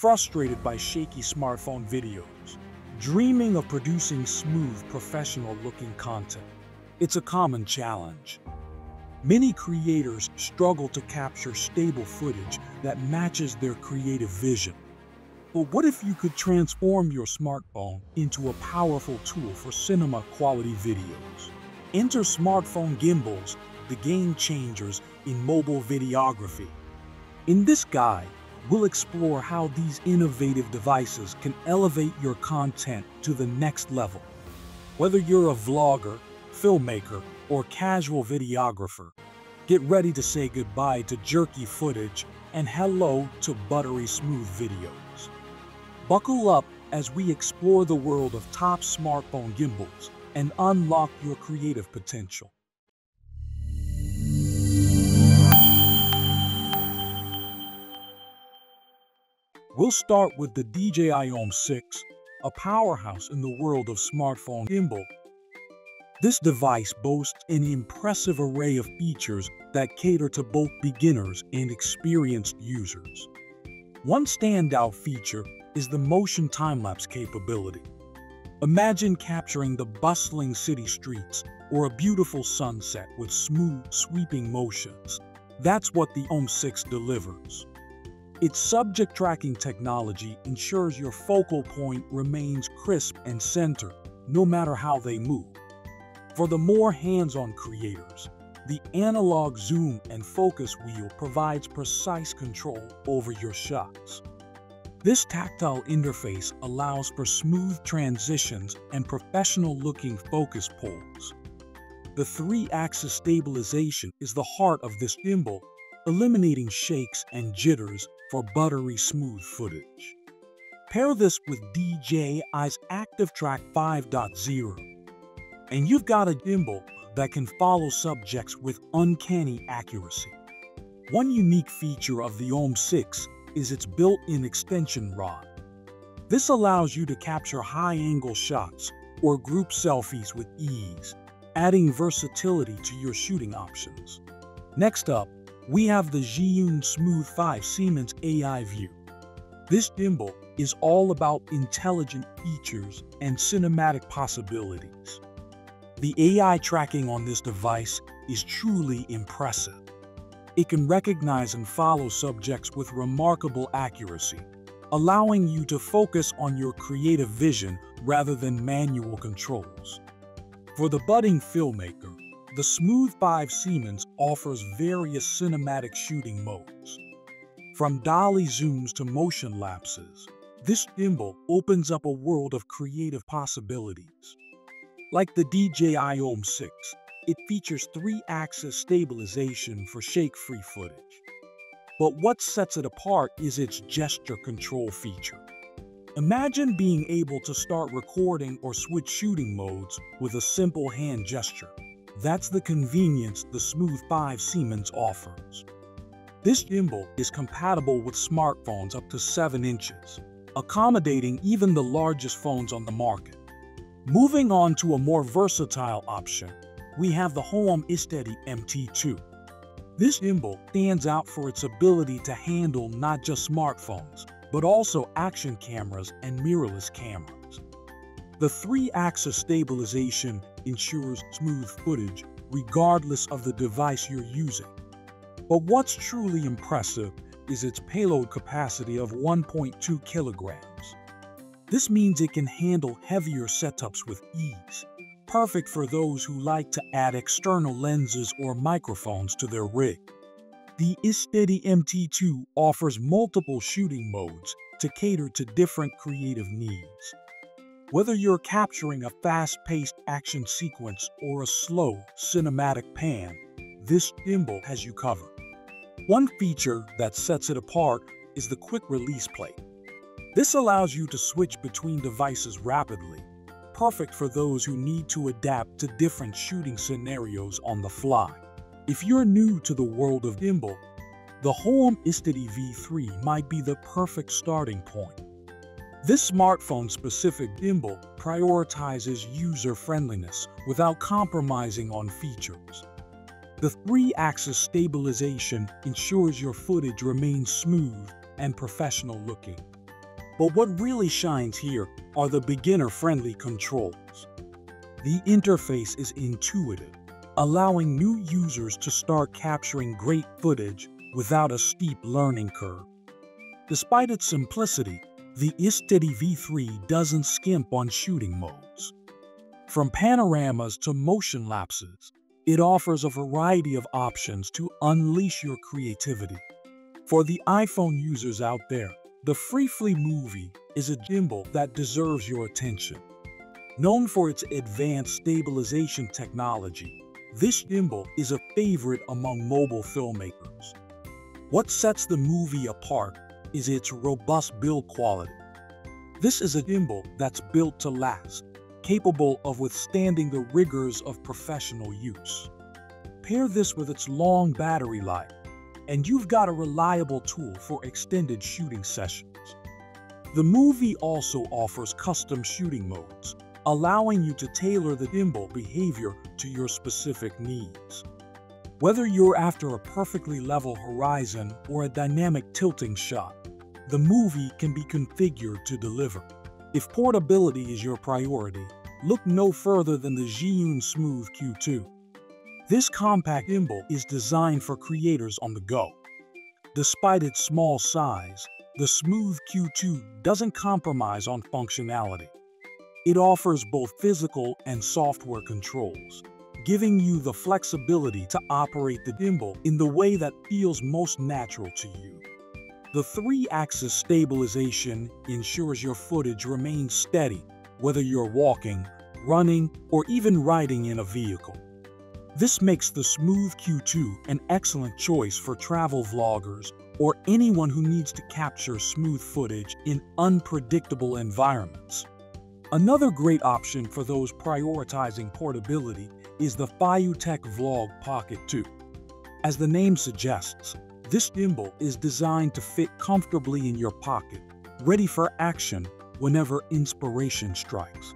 frustrated by shaky smartphone videos, dreaming of producing smooth, professional-looking content. It's a common challenge. Many creators struggle to capture stable footage that matches their creative vision. But what if you could transform your smartphone into a powerful tool for cinema-quality videos? Enter smartphone gimbals, the game changers in mobile videography. In this guide, we'll explore how these innovative devices can elevate your content to the next level. Whether you're a vlogger, filmmaker, or casual videographer, get ready to say goodbye to jerky footage and hello to buttery smooth videos. Buckle up as we explore the world of top smartphone gimbals and unlock your creative potential. We'll start with the DJI OM6, a powerhouse in the world of smartphone gimbal. This device boasts an impressive array of features that cater to both beginners and experienced users. One standout feature is the motion time-lapse capability. Imagine capturing the bustling city streets or a beautiful sunset with smooth, sweeping motions. That's what the OM6 delivers. Its subject tracking technology ensures your focal point remains crisp and centered, no matter how they move. For the more hands-on creators, the analog zoom and focus wheel provides precise control over your shots. This tactile interface allows for smooth transitions and professional-looking focus pulls. The 3-axis stabilization is the heart of this gimbal, eliminating shakes and jitters for buttery smooth footage. Pair this with DJI's ActiveTrack 5.0, and you've got a gimbal that can follow subjects with uncanny accuracy. One unique feature of the OM6 is its built-in extension rod. This allows you to capture high-angle shots or group selfies with ease, adding versatility to your shooting options. Next up, we have the Zhiyun Smooth 5 Siemens AI View. This gimbal is all about intelligent features and cinematic possibilities. The AI tracking on this device is truly impressive. It can recognize and follow subjects with remarkable accuracy, allowing you to focus on your creative vision rather than manual controls. For the budding filmmaker, the Smooth 5 Siemens offers various cinematic shooting modes. From dolly zooms to motion lapses, this gimbal opens up a world of creative possibilities. Like the DJI OM6, it features 3-axis stabilization for shake-free footage. But what sets it apart is its gesture control feature. Imagine being able to start recording or switch shooting modes with a simple hand gesture. That's the convenience the Smooth 5 Siemens offers. This gimbal is compatible with smartphones up to 7 inches, accommodating even the largest phones on the market. Moving on to a more versatile option, we have the Home Steady MT2. This gimbal stands out for its ability to handle not just smartphones, but also action cameras and mirrorless cameras. The 3-axis stabilization ensures smooth footage regardless of the device you're using. But what's truly impressive is its payload capacity of 1.2 kilograms. This means it can handle heavier setups with ease, perfect for those who like to add external lenses or microphones to their rig. The iSteady MT2 offers multiple shooting modes to cater to different creative needs. Whether you're capturing a fast-paced action sequence or a slow, cinematic pan, this gimbal has you covered. One feature that sets it apart is the quick release plate. This allows you to switch between devices rapidly, perfect for those who need to adapt to different shooting scenarios on the fly. If you're new to the world of gimbal, the Home Steady V3 might be the perfect starting point. This smartphone-specific gimbal prioritizes user-friendliness without compromising on features. The 3-axis stabilization ensures your footage remains smooth and professional-looking. But what really shines here are the beginner-friendly controls. The interface is intuitive, allowing new users to start capturing great footage without a steep learning curve. Despite its simplicity, the iSteady V3 doesn't skimp on shooting modes. From panoramas to motion lapses, it offers a variety of options to unleash your creativity. For the iPhone users out there, the Freefly Movie is a gimbal that deserves your attention. Known for its advanced stabilization technology, this gimbal is a favorite among mobile filmmakers. What sets the Movie apart is its robust build quality. This is a gimbal that's built to last, capable of withstanding the rigors of professional use. Pair this with its long battery life, and you've got a reliable tool for extended shooting sessions. The Movie also offers custom shooting modes, allowing you to tailor the gimbal behavior to your specific needs. Whether you're after a perfectly level horizon or a dynamic tilting shot, the Movie can be configured to deliver. If portability is your priority, look no further than the Zhiyun Smooth Q2. This compact gimbal is designed for creators on the go. Despite its small size, the Smooth Q2 doesn't compromise on functionality. It offers both physical and software controls, giving you the flexibility to operate the gimbal in the way that feels most natural to you. The 3-axis stabilization ensures your footage remains steady, whether you're walking, running, or even riding in a vehicle. This makes the Smooth Q2 an excellent choice for travel vloggers or anyone who needs to capture smooth footage in unpredictable environments. Another great option for those prioritizing portability is the Fiutech Vlog Pocket 2. As the name suggests, this gimbal is designed to fit comfortably in your pocket, ready for action whenever inspiration strikes.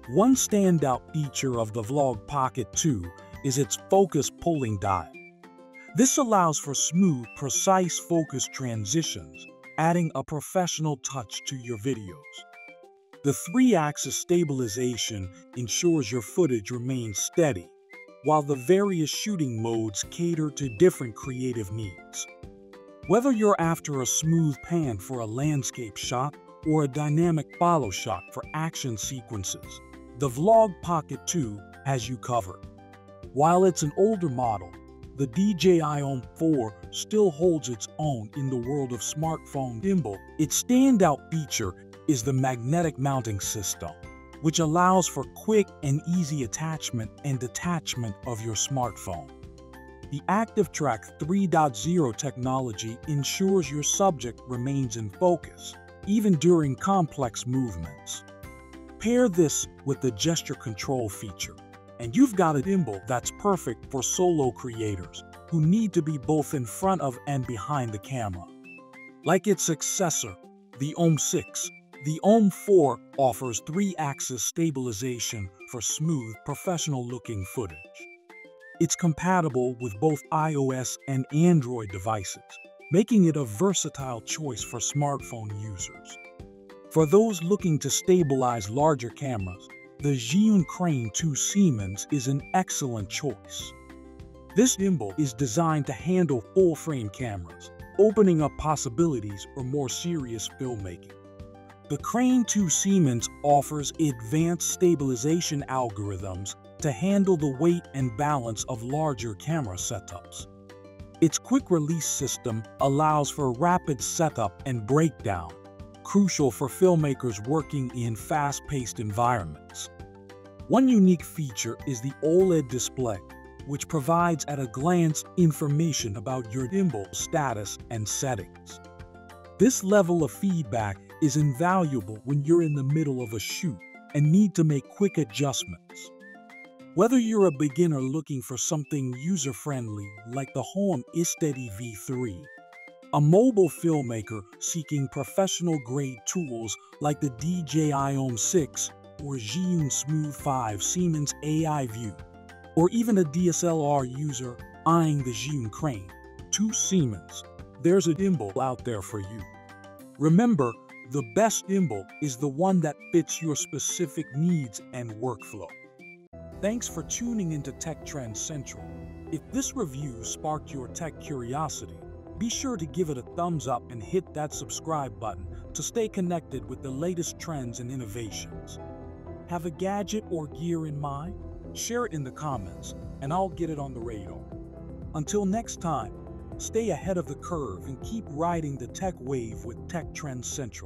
One standout feature of the Vlog Pocket 2 is its focus pulling dial. This allows for smooth, precise focus transitions, adding a professional touch to your videos. The 3-axis stabilization ensures your footage remains steady, while the various shooting modes cater to different creative needs. Whether you're after a smooth pan for a landscape shot or a dynamic follow shot for action sequences, the Vlog Pocket 2 has you covered. While it's an older model, the DJI 4 still holds its own in the world of smartphone gimbal. Its standout feature is the magnetic mounting system, which allows for quick and easy attachment and detachment of your smartphone. The ActiveTrack 3.0 technology ensures your subject remains in focus, even during complex movements. Pair this with the gesture control feature, and you've got a gimbal that's perfect for solo creators who need to be both in front of and behind the camera. Like its successor, the OM 6, the OM 4 offers 3-axis stabilization for smooth, professional-looking footage. It's compatible with both iOS and Android devices, making it a versatile choice for smartphone users. For those looking to stabilize larger cameras, the Zhiyun Crane 2 Siemens is an excellent choice. This gimbal is designed to handle full-frame cameras, opening up possibilities for more serious filmmaking. The Crane 2 Siemens offers advanced stabilization algorithms to handle the weight and balance of larger camera setups. Its quick-release system allows for rapid setup and breakdown, crucial for filmmakers working in fast-paced environments. One unique feature is the OLED display, which provides at a glance information about your gimbal status and settings. This level of feedback is invaluable when you're in the middle of a shoot and need to make quick adjustments. Whether you're a beginner looking for something user-friendly like the Home iSteady V3, a mobile filmmaker seeking professional-grade tools like the DJI 6 or Zhiyun Smooth 5 Siemens AI View, or even a DSLR user eyeing the Zhiyun Crane 2 Siemens, there's a gimbal out there for you. Remember, The best gimbal is the one that fits your specific needs and workflow. Thanks for tuning into Tech Trends Central. If this review sparked your tech curiosity, be sure to give it a thumbs up and hit that subscribe button to stay connected with the latest trends and innovations. Have a gadget or gear in mind? Share it in the comments, and I'll get it on the radar. Until next time, stay ahead of the curve and keep riding the tech wave with Tech Trends Central.